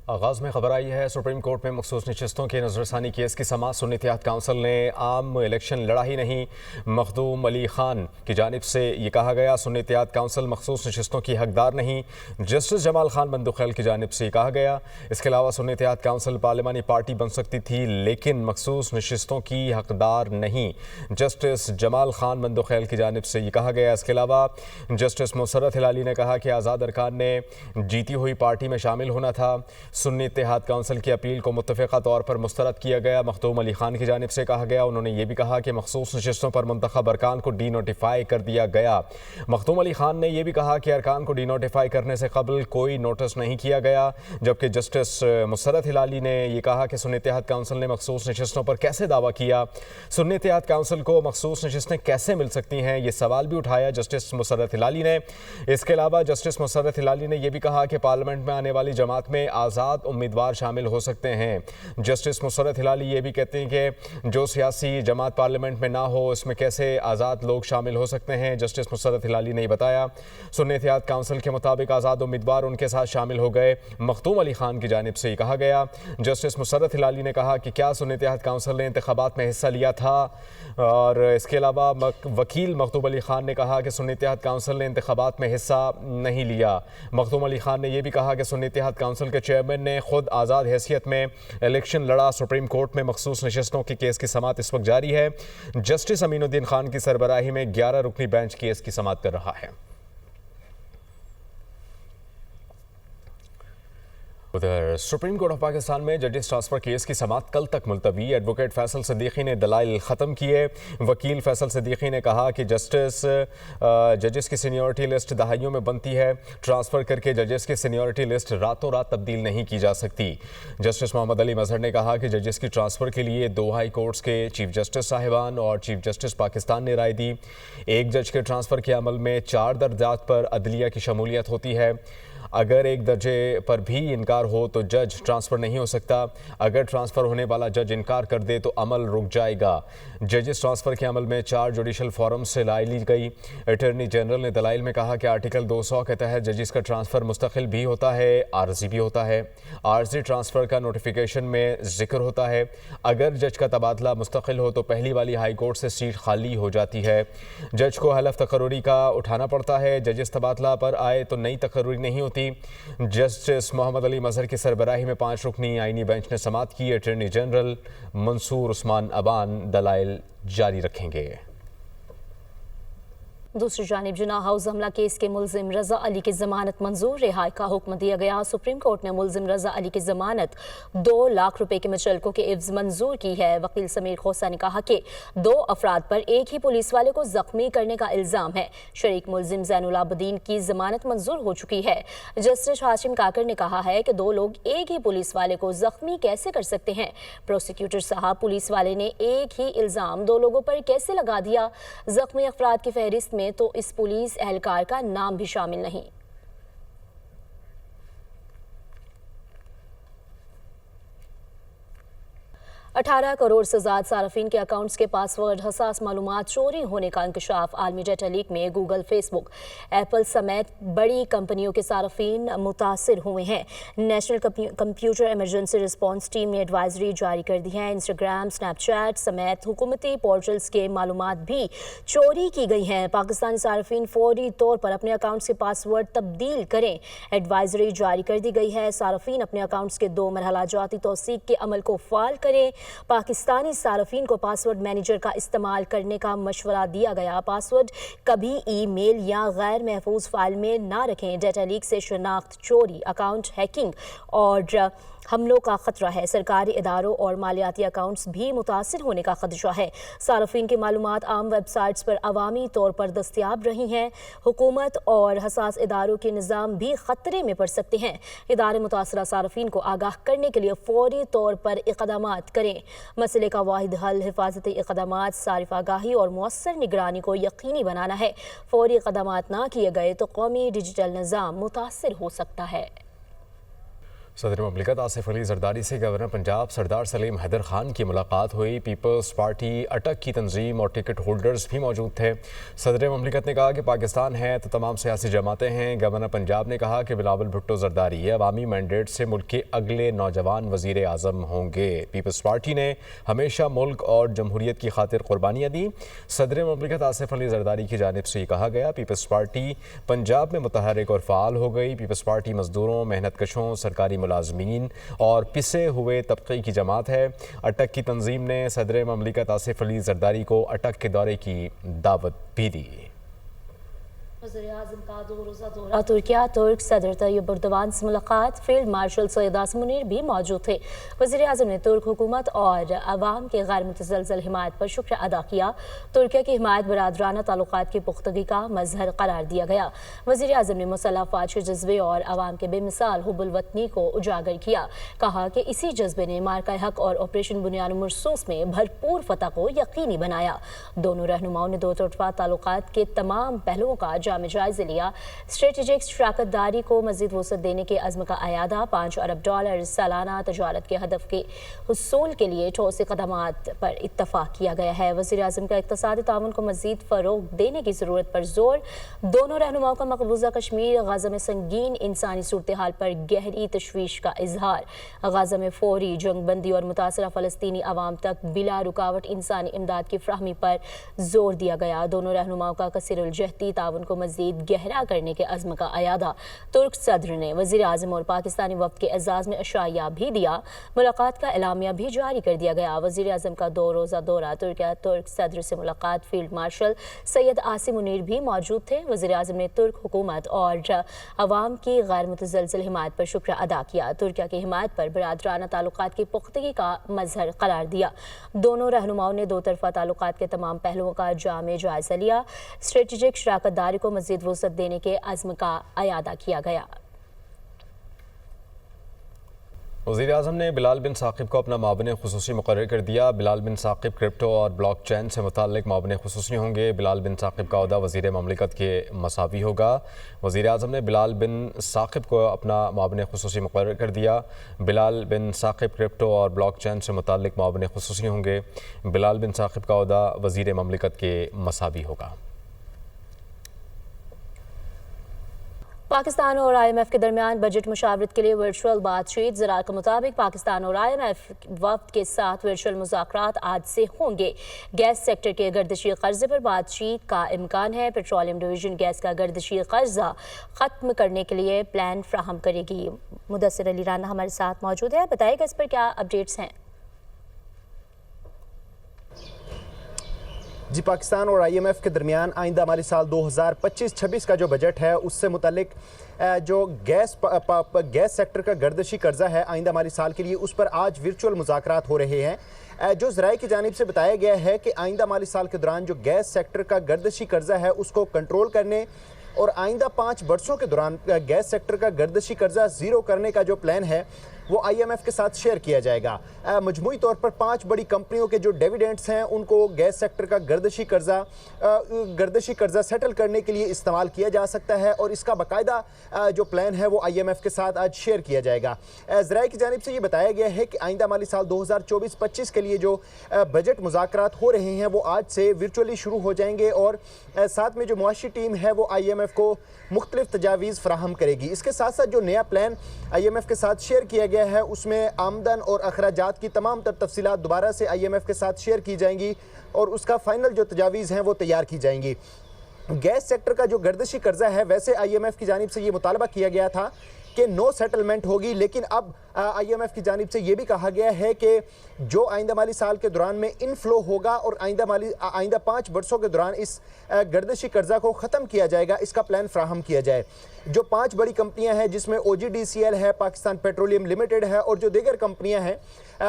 आगाज में खबर आई है। सुप्रीम कोर्ट में मखसूस नशिस्तों के नजरसानी केस की समाअत सुन्नी इत्तेहाद काउंसिल ने आम इलेक्शन लड़ा ही नहीं, मखदूम अली खान की जानिब से ये कहा गया। सुन्नी इत्तेहाद काउंसिल मखसूस नशिस्तों की हकदार नहीं, जस्टिस जमाल खान बंदुखैल की जानिब से ये कहा गया। इसके अलावा सुन्नी इत्तेहाद काउंसिल पार्लिमानी पार्टी बन सकती थी लेकिन मखसूस नशिस्तों की हकदार नहीं, जस्टिस जमाल खान बंदुखैल की जानिब से ये कहा गया। इसके अलावा जस्टिस मुसर्रत हिलाली ने कहा कि आज़ाद अरकान ने जीती हुई पार्टी में शामिल होना था। सुन्नी इत्तेहाद काउंसिल की अपील को मुत्तफ़िक़ा तौर पर मुस्तरद किया गया। मखदूम अली खान की जानिब से कहा गया, उन्होंने ये भी कहा कि मखसूस नशिस्तों पर मुंतखब अरकान को डी नोटिफाई कर दिया गया। मखदूम अली खान ने यह भी कहा कि अरकान को डी नोटिफाई करने से कबल कोई नोटिस नहीं किया गया, जबकि जस्टिस मुसर्रत हिलाली ने यह कहा कि सुन्नी इत्तेहाद काउंसिल ने मखसूस नशिस्तों पर कैसे दावा किया, सुन्नी इत्तेहाद काउंसिल को मखसूस नशिस्तें कैसे मिल सकती हैं, ये सवाल भी उठाया जस्टिस मुसर्रत हिलाली ने। इसके अलावा जस्टिस मुसर्रत हिलाली ने यह भी कहा कि पार्लियामेंट में आने वाली जमात में आज़ाद उम्मीदवार शामिल हो सकते हैं। जस्टिस मुसर्रत हिलाली ये भी कहते हैं कि जो सियासी जमात पार्लियामेंट में ना हो इसमें कैसे आज़ाद लोग शामिल हो सकते हैं। जस्टिस मुसर्रत हिलाली ने बताया, सुन्नी इत्तेहाद काउंसिल के मुताबिक आज़ाद उम्मीदवार उनके साथ शामिल हो गए। मखदूम अली खान की जानिब से ये कहा गया। जस्टिस मुसर्रत हिलाली ने कहा कि क्या सुन्नी इत्तेहाद काउंसिल ने इंतखाबात में हिस्सा लिया था, और इसके अलावा वकील मखदूम अली खान ने कहा कि सुन्नी इत्तेहाद काउंसिल ने इंतखाबात में हिस्सा नहीं लिया। मखदूम अली खान ने यह भी कहा कि सुन्नी इत्तेहाद काउंसिल के चेयरमैन ने खुद आज़ाद हैसियत में इलेक्शन लड़ा। सुप्रीम कोर्ट में मखसूस नशिस्तों के केस की समाअत इस वक्त जारी है। जस्टिस अमीनुद्दीन खान की सरबराही में 11 रुकनी बेंच केस की समाअत कर रहा है। उधर सुप्रीम कोर्ट ऑफ पाकिस्तान में जजेस ट्रांसफर केस की समाअत कल तक मुलतवी। एडवोकेट फैसल सिद्दीकी ने दलाइल ख़त्म किए। वकील फैसल सिद्दीकी ने कहा कि जजेस की सीनियरिटी लिस्ट दहाइयों में बनती है, ट्रांसफ़र करके जजेस की सीनियरिटी लिस्ट रातों रात तब्दील नहीं की जा सकती। जस्टिस मोहम्मद अली मजहर ने कहा कि जजेस की ट्रांसफ़र के लिए 2 हाई कोर्ट्स के चीफ जस्टिस साहिबान और चीफ जस्टिस पाकिस्तान ने राय दी। एक जज के ट्रांसफ़र के अमल में 4 दर्जात पर अदलिया की शमूलियत होती है। अगर एक दर्जे पर भी इनकार हो तो जज ट्रांसफ़र नहीं हो सकता। अगर ट्रांसफ़र होने वाला जज इनकार कर दे तो अमल रुक जाएगा। जजेस ट्रांसफ़र के अमल में 4 जुडिशल फोरम से राय ली गई। अटॉर्नी जनरल ने दलाइल में कहा कि आर्टिकल 200 के तहत जजेस का ट्रांसफ़र मुस्तकिल भी होता है, आर्जी भी होता है। आर्जी ट्रांसफ़र का नोटिफिकेशन में जिक्र होता है। अगर जज का तबादला मुस्तकिल हो तो पहली वाली हाई कोर्ट से सीट खाली हो जाती है। जज को हलफ तकर्रुरी का उठाना पड़ता है। जजेस तबादला पर आए तो नई तकर्रुरी नहीं होती। जस्टिस मोहम्मद अली मजहर की सरबराही में 5 रुकनी आईनी बेंच ने समाअत की। अटॉर्नी जनरल मंसूर उस्मान अबान दलाइल जारी रखेंगे। दूसरी जानिब जिना हाउस हमला केस के मुलजिम रजा अली की जमानत मंजूर, रिहाई का हुक्म दिया गया। सुप्रीम कोर्ट ने मुलजिम रजा अली की जमानत 2 लाख रुपए के मुचलकों के एवज मंजूर की है। वकील समीर खोसा ने कहा कि 2 अफराद पर एक ही पुलिस वाले को जख्मी करने का इल्जाम है। शरीक मुलजिम जैनुल आबदीन की जमानत मंजूर हो चुकी है। जस्टिस हाशिम काकर ने कहा है कि 2 लोग एक ही पुलिस वाले को जख्मी कैसे कर सकते हैं। प्रोसिक्यूटर साहब, पुलिस वाले ने एक ही इल्जाम 2 लोगों पर कैसे लगा दिया। जख्मी अफराद की फहरिस्त में तो इस पुलिस एहलकार का नाम भी शामिल नहीं। 18 करोड़ से ज़्यादा सार्फिन के अकाउंट्स के पासवर्ड हसास मालूमात चोरी होने का इंकशाफ। आलमी डेटा लीक में गूगल, फेसबुक, एप्पल समेत बड़ी कंपनियों के सार्फिन मुतासिर हुए हैं। National computer emergency response team ने एडवाइजरी जारी कर दी है। इंस्टाग्राम, स्नैपचैट समेत हुकूमती पोर्टल्स के मालूमात भी चोरी की गई हैं। पाकिस्तानी सार्फिन फौरी तौर पर अपने अकाउंट्स के पासवर्ड तब्दील करें, एडवाइजरी जारी कर दी गई है। सार्फिन अपने अकाउंट्स के 2 मरहला जाती तौसीक के अमल को फाल करें। पाकिस्तानी सार्फिन को पासवर्ड मैनेजर का इस्तेमाल करने का मशवरा दिया गया। पासवर्ड कभी ईमेल या गैर महफूज फाइल में ना रखें। डेटा लीक से शनाख्त चोरी, अकाउंट हैकिंग और हमलों का खतरा है। सरकारी इदारों और मालियाती अकाउंट्स भी मुतासिर होने का खदशा है। सार्फिन की मालूमात आम वेबसाइट्स पर अवामी तौर पर दस्तियाब रही हैं। हुकूमत और हसास इदारों के निज़ाम भी खतरे में पड़ सकते हैं। इदारे मुतासरा सार्फिन को आगाह करने के लिए फौरी तौर पर इक़दामात करें। मसले का वाहिद हल हिफाजती इक़दामात, सारिफ आगाही और मुअस्सर निगरानी को यकीनी बनाना है। फौरी इक़दामात ना किए गए तो कौमी डिजिटल निज़ाम मुतासर हो सकता है। सदर ममलिकत आसिफ अली जरदारी से गवर्नर पंजाब सरदार सलीम हैदर खान की मुलाकात हुई। पीपल्स पार्टी अटक की तंजीम और टिकट होल्डर्स भी मौजूद थे। सदर ममलिकत ने कहा कि पाकिस्तान है तो तमाम सियासी जमातें हैं। गवर्नर पंजाब ने कहा कि बिलावल भुट्टो जरदारी अवामी मैंडेट से मुल्क के अगले नौजवान वजीर आज़म होंगे। पीपल्स पार्टी ने हमेशा मुल्क और जमहूरियत की खातिर कुर्बानियाँ दी। सदर ममलिकत आसिफ अली जरदारी की जानिब से कहा गया पीपल्स पार्टी पंजाब में मुतहरिक और फ़ाल हो गई। पीपल्स पार्टी मजदूरों, मेहनत कशों, सरकारी मुलाजमीन और पिसे हुए तबके की जमात है। अटक की तंजीम ने सदर ममलिकत आसिफ अली जरदारी को अटक के दौरे की दावत भी दी। वज़ीर-ए-आज़म का 2 रोज़ा दौरा तुर्किया, तुर्क सदर तैयब एर्दोगान से मुलाकात। फील्ड मार्शल सैयद आसिम मुनीर भी मौजूद थे। वज़ीर-ए-आज़म ने तुर्क हुकूमत और अवाम के गैर मुतज़लज़ल हिमायत पर शुक्र अदा किया। तुर्किया की हिमायत बरादराना ताल्लुकात की पुख्तगी का मजहर करार दिया गया। वज़ीर-ए-आज़म ने मुसल्लह अफ़वाज के जज्बे और अवाम के बेमिसाल हुब्बुल वतनी को उजागर किया। कहा कि इसी जज्बे ने मार्का हक और ऑपरेशन बुनियाद मरसूस में भरपूर फतह को यकीनी बनाया। दोनों रहनुमाओं ने दो तरफ़ा ताल्लुकात के तमाम पहलुओं का जामे जायज़े लिया। स्ट्रेटेजिक शराकतदारी को मज़ीद वसअत देने के अज़्म का अयादा। $5 अरब सालाना तजारत के हदफ के हुसूल के लिए ठोस इक़दामात पर इत्तफ़ाक़ किया गया है। वज़ीर-ए-आज़म का इक़्तिसादी ताउन को मज़ीद फ़रोग़ देने की ज़रूरत पर जोर। दोनों रहनुमाओं का मक़बूज़ा कश्मीर गज़ा में संगीन इंसानी सूरत हाल पर गहरी तशवीश का इजहार। गज़ा में फ़ौरी जंगबंदी और मुतासरा फ़लस्तीनी अवाम तक बिला रुकावट इंसानी इमदाद की फ़राहमी पर जोर दिया गया। दोनों रहनुमाओं का कसीरुल-जहती ताउन को मज़ीद गहरा करने के अज़्म का अयादा। तुर्क सदर ने वज़ीर-ए-आज़म और पाकिस्तानी वफ़द के एजाज़ में अशाया भी दिया। मुलाकात का एलामिया भी जारी कर दिया गया। वज़ीर-ए-आज़म का 2 रोज़ा दौरा तुर्किया, तुर्क सदर से मुलाकात। फील्ड मार्शल सैयद आसिम मुनीर भी मौजूद थे। वज़ीर-ए-आज़म ने तुर्क हुकूमत और अवाम की गैर मुतज़लज़ल हिमायत पर शुक्र अदा किया। तुर्किया की हिमायत पर बरादराना ताल्लुकात की पुख्तगी का मजहर करार दिया। दोनों रहनुमाओं ने दो तरफ़ा ताल्लुकात के तमाम पहलुओं का जामे जायज़ा लिया। स्ट्रेटेजिक शराकतदारी को मज़ीद वसअत देने के अज़्म का अयादा किया गया। वज़ीर आज़म ने बिलाल बिन साकिब को अपना मावन खुसूसी मुकर्रर कर दिया। बिलाल बिन साकिब क्रिप्टो और ब्लॉक चेन से मुताल्लिक मावन खुसूसी होंगे। बिलाल बिन साकिब का ओहदा वज़ीर ममलिकत के मसावी होगा। वज़ीर आज़म ने बिलाल बिन साकिब को अपना मावन खुसूसी मुकर्रर कर दिया। बिलाल बिन साकिब क्रिप्टो और ब्लॉक चेन से मुताल्लिक मावन खुसूसी होंगे। बिलाल बिन साकिब का ओहदा वज़ीर ममलिकत के मसावी होगा। पाकिस्तान और IMF के दरमियान बजट मुशावरत के लिए वर्चुअल बातचीत। ज़रात के मुताबिक पाकिस्तान और IMF वफ़द के साथ वर्चुअल मुज़ाकरात आज से होंगे। गैस सेक्टर के गर्दिशी कर्जे पर बातचीत का इम्कान है। पेट्रोलियम डिवीज़न गैस का गर्दिशी कर्जा ख़त्म करने के लिए प्लान फ्राहम करेगी। मुदस्सिर अली राना हमारे साथ मौजूद है, बताइएगा इस पर क्या अपडेट्स हैं। जी, पाकिस्तान और IMF के दरमियान आइंदा माली साल 2025-26 का जो बजट है उससे मुतालिक जो गैस सेक्टर का गर्दिशी कर्जा है आइंदा माली साल के लिए, उस पर आज वर्चुअल मुज़ाकरात हो रहे हैं। जो ज़राए की जानिब से बताया गया है कि आइंदा माली साल के दौरान जो गैस सेक्टर का गर्दिशी कर्जा है उसको कंट्रोल करने और आइंदा 5 बरसों के दौरान गैस सेक्टर का गर्दिशी कर्जा ज़ीरो करने का जो प्लान है वो IMF के साथ शेयर किया जाएगा। मजमूई तौर पर 5 बड़ी कंपनियों के जो डिविडेंड्स हैं उनको गैस सेक्टर का गर्दिशी कर्जा सेटल करने के लिए इस्तेमाल किया जा सकता है और इसका बाकायदा जो प्लान है वो IMF के साथ आज शेयर किया जाएगा। ज़राए की जानिब से ये बताया गया है कि आइंदा माली साल 2024-25 के लिए जो बजट मुज़ाकरात हो रहे हैं वो आज से वर्चुअली शुरू हो जाएंगे और साथ में जो मुआशी टीम है वो IMF को मुख्तलिफ तजावीज़ फराहम करेगी। इसके साथ साथ जो नया प्लान IMF के साथ शेयर किया गया है उसमें आमदन और अखराजात की तमाम तर तफसीलात दोबारा से IMF के साथ शेयर की जाएंगी और उसका फाइनल जो तजावीज़ हैं वो तैयार की जाएंगी। गैस सेक्टर का जो गर्दिशी कर्जा है, वैसे IMF की जानिब से ये मुतालबा किया गया था कि नो सेटलमेंट होगी, लेकिन अब IMF की जानिब से ये भी कहा गया है कि जो आइंदा माली साल के दौरान में इनफ्लो होगा और आइंदा 5 बरसों के दौरान इस गर्दिशी कर्जा को ख़त्म किया जाएगा, इसका प्लान फ्राहम किया जाए। जो 5 बड़ी कंपनियां हैं जिसमें OGDCL है, पाकिस्तान पेट्रोलियम लिमिटेड है और जो दीगर कंपनियां हैं,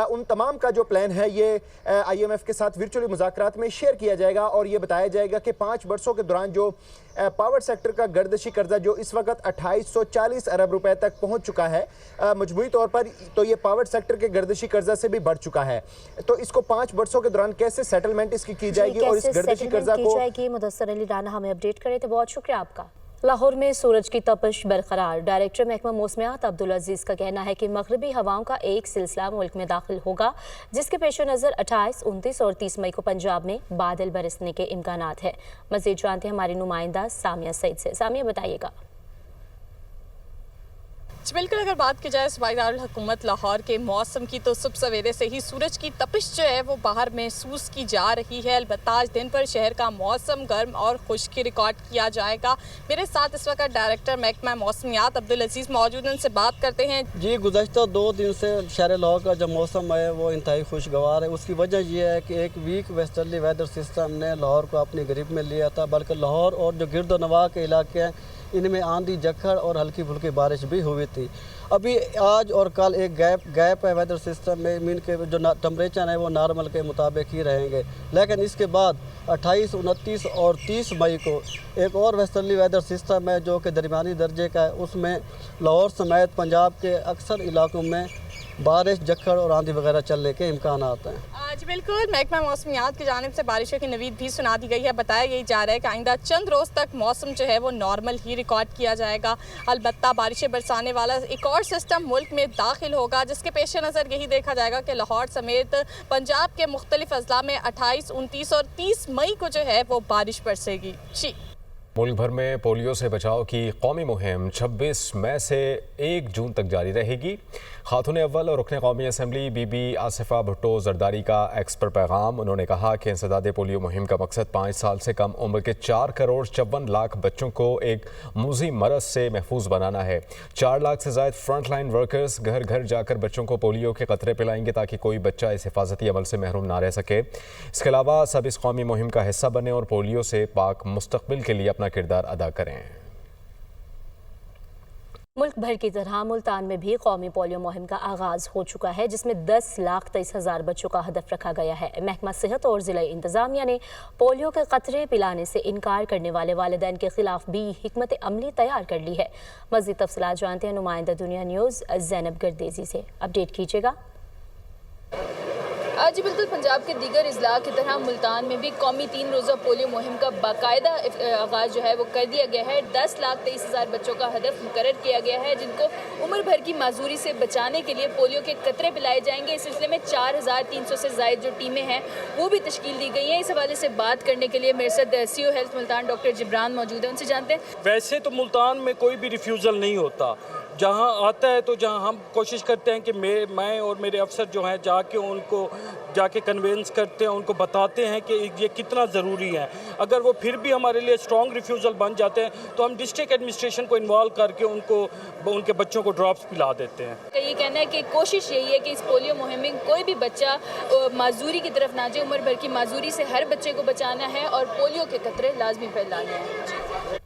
उन तमाम का जो प्लान है ये IMF के साथ वर्चुअली मुज़ाकरात में शेयर किया जाएगा और ये बताया जाएगा कि 5 बरसों के दौरान जो पावर सेक्टर का गर्दिशी कर्जा जो इस वक्त 2840 अरब रुपए तक पहुंच चुका है मजमूई तौर पर, तो ये पावर सेक्टर के गर्दिशी कर्जा से भी बढ़ चुका है। तो इसको 5 बरसों के दौरान कैसे सेटलमेंट इसकी की जाएगी और इस गर्दिशी कर्जा को मुदस्सिर अली राना हमें अपडेट करे थे, बहुत शुक्रिया आपका। लाहौर में सूरज की तपिश बरकरार। डायरेक्टर महकमा मौसमियात अब्दुल अजीज का कहना है कि मगरबी हवाओं का एक सिलसिला मुल्क में दाखिल होगा, जिसके पेश नज़र 28, 29 और 30 मई को पंजाब में बादल बरसने के इम्कानात है। मज़ीद जानते हैं हमारी नुमाइंदा सामिया सईद से। सामिया, बताइएगा। बिल्कुल, अगर बात की जाए सूबाई दारुल हुकूमत लाहौर के मौसम की तो सुबह सवेरे से ही सूरज की तपिश जो है वो बाहर महसूस की जा रही है। अलबत्ता आज दिन पर शहर का मौसम गर्म और खुश्क रिकॉर्ड किया जाएगा। मेरे साथ इस वक्त डायरेक्टर महकमा मौसमियात अब्दुल अजीज मौजूद हैं, उनसे बात करते हैं। जी, गुज़श्ता 2 दिन से शहर लाहौर का जो मौसम है वो इंतहाई खुशगवार है। उसकी वजह यह है कि एक वीक वेस्टर्ली वेदर सिस्टम ने लाहौर को अपनी गिरफ्त में लिया था, बल्कि लाहौर और जो गिरद नवाह के इलाके हैं इनमें आंधी, झक्कड़ और हल्की फुल्की बारिश भी हुई थी। अभी आज और कल एक गैप है वेदर सिस्टम में, मीन के जो टेम्परेचर है वो नॉर्मल के मुताबिक ही रहेंगे। लेकिन इसके बाद 28, 29 और 30 मई को एक और वेस्टर्ली वेदर सिस्टम है जो कि दरमियानी दर्जे का है। उसमें लाहौर समेत पंजाब के अक्सर इलाकों में बारिश, झक्कड़ और आंधी वगैरह चलने के इम्कान आते हैं। जी बिल्कुल, महकमा मौसमियात की जानिब से बारिशों की नवीद भी सुना दी गई है। बताया यही जा रहा है कि आइंदा चंद रोज़ तक मौसम जो है वो नॉर्मल ही रिकॉर्ड किया जाएगा। अलबत्ता बारिशें बरसाने वाला एक और सिस्टम मुल्क में दाखिल होगा, जिसके पेश नज़र यही देखा जाएगा कि लाहौर समेत पंजाब के मुख्तलिफ अजला में 28, 29 और 30 मई को जो है वो बारिश बरसेगी। जी, मुल्क भर में पोलियो से बचाव की कौमी मुहिम 26 मई से 1 जून तक जारी रहेगी। खातून अव्वल और रुकन कौमी असम्बली बीबी आसिफा भुट्टो जरदारी का एक्स पर पैगाम। उन्होंने कहा कि इंसदाद पोलियो मुहिम का मकसद 5 साल से कम उम्र के 4 करोड़ 54 लाख बच्चों को एक मूजी मरज से महफूज बनाना है। 4 लाख से ज़ायद फ्रंट लाइन वर्कर्स घर घर जाकर बच्चों को पोलियो के कतरे पिलाएंगे ताकि कोई बच्चा इस हिफाजती अमल से महरूम ना रह सके। इसके अलावा सब इस कौमी मुहिम का हिस्सा बने और पोलियो से पाक मुस्तकबिल के लिए अपना किरदार अदा करें। मुल्क भर की तरह मुल्तान में भी कौमी पोलियो मुहिम का आगाज़ हो चुका है, जिसमें 10,23,000 बच्चों का हदफ रखा गया है। महकमा सेहत और ज़िला इंतज़ामिया ने पोलियो के कतरे पिलाने से इनकार करने वाले वालिदैन के खिलाफ भी हिकमत अमली तैयार कर ली है। मज़ीद तफसीलात जानते हैं नुमाइंदा दुनिया न्यूज़ ज़ैनब गर्देजी से। अपडेट कीजिएगा। जी बिल्कुल, पंजाब के दीगर अजला की तरह मुल्तान में भी कौमी 3 रोज़ा पोलियो मुहिम का बाकायदा आगाज़ जो है वो कर दिया गया है। 10,23,000 बच्चों का हदफ मुकर्रर किया गया है, जिनको उम्र भर की माजूरी से बचाने के लिए पोलियो के कतरे पिलाए जाएंगे। इस सिलसिले में 4,300 से ज़ायद जो टीमें हैं वो भी तश्कील दी गई हैं। इस हवाले से बात करने के लिए मेरे साथ CO health Multan doctor Jibran मौजूद हैं, उनसे जानते हैं। वैसे तो मुल्तान में कोई भी रिफ्यूज़ल नहीं होता, जहाँ आता है तो जहाँ हम कोशिश करते हैं कि मैं और मेरे अफसर जो हैं जाके कन्वेंस करते हैं, उनको बताते हैं कि ये कितना ज़रूरी है। अगर वो फिर भी हमारे लिए स्ट्रॉन्ग रिफ्यूज़ल बन जाते हैं तो हम डिस्ट्रिक्ट एडमिनिस्ट्रेशन को इन्वॉल्व करके उनके बच्चों को ड्रॉप्स पिला देते हैं। ये कहना है कि कोशिश यही है कि इस पोलियो मुहिम में कोई भी बच्चा माजूरी की तरफ ना जाए। उम्र भर की माजूरी से हर बच्चे को बचाना है और पोलियो के कतरे लाजमी फैलाने हैं।